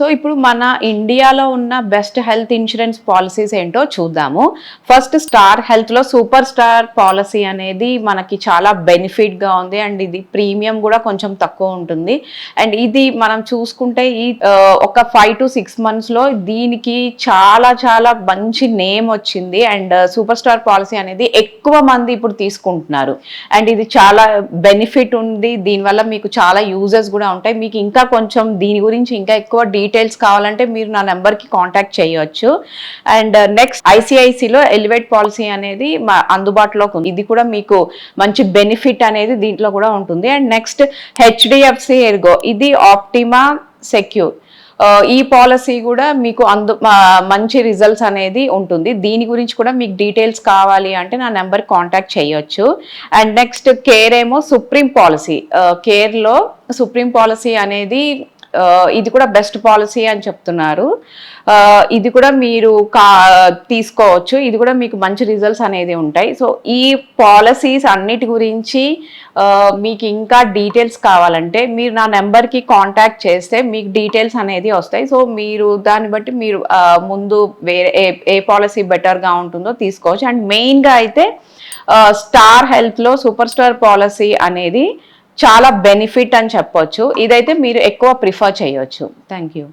So ఇప్పుడు మన ఇండియాలో ఉన్న బెస్ట్ హెల్త్ ఇన్సూరెన్స్ పాలసీస్ ఏంటో చూద్దాము. ఫస్ట్ స్టార్ హెల్త్లో సూపర్ స్టార్ పాలసీ అనేది మనకి చాలా బెనిఫిట్గా ఉంది అండ్ ఇది ప్రీమియం కూడా కొంచెం తక్కువ ఉంటుంది. అండ్ ఇది మనం చూసుకుంటే ఈ ఒక 5 to 6 monthsలో దీనికి చాలా చాలా మంచి నేమ్ వచ్చింది. అండ్ సూపర్ స్టార్ పాలసీ అనేది ఎక్కువ మంది ఇప్పుడు తీసుకుంటున్నారు. అండ్ ఇది చాలా బెనిఫిట్ ఉంది, దీనివల్ల మీకు చాలా యూజెస్ కూడా ఉంటాయి. మీకు ఇంకా కొంచెం దీని గురించి ఇంకా ఎక్కువ డీటెయిల్స్ కావాలంటే మీరు నా నెంబర్కి కాంటాక్ట్ చేయవచ్చు. అండ్ నెక్స్ట్ ఐసిఐసిలో ఎలివేట్ పాలసీ అనేది అందుబాటులోకి ఉంది. ఇది కూడా మీకు మంచి బెనిఫిట్ అనేది దీంట్లో కూడా ఉంటుంది. అండ్ నెక్స్ట్ హెచ్డిఎఫ్సి ఎర్గో, ఇది ఆప్టిమా సెక్యూర్. ఈ పాలసీ కూడా మీకు మంచి రిజల్ట్స్ అనేది ఉంటుంది. దీని గురించి కూడా మీకు డీటెయిల్స్ కావాలి అంటే నా నెంబర్ కాంటాక్ట్ చేయొచ్చు. అండ్ నెక్స్ట్ కేర్ ఏమో సుప్రీం పాలసీ. కేర్లో సుప్రీం పాలసీ అనేది ఇది కూడా బెస్ట్ పాలసీ అని చెప్తున్నారు. ఇది కూడా మీరు తీసుకోవచ్చు. ఇది కూడా మీకు మంచి రిజల్ట్స్ అనేది ఉంటాయి. సో ఈ పాలసీస్ అన్నిటి గురించి మీకు ఇంకా డీటెయిల్స్ కావాలంటే మీరు నా నెంబర్కి కాంటాక్ట్ చేస్తే మీకు డీటెయిల్స్ అనేది వస్తాయి. సో మీరు దాన్ని బట్టి మీరు ముందు వేరే ఏ పాలసీ బెటర్గా ఉంటుందో తీసుకోవచ్చు. అండ్ మెయిన్గా అయితే స్టార్ హెల్త్లో సూపర్ స్టార్ పాలసీ అనేది చాలా బెనిఫిట్ అని చెప్పొచ్చు. ఇదైతే మీరు ఎక్కువ ప్రిఫర్ చేయొచ్చు. Thank you.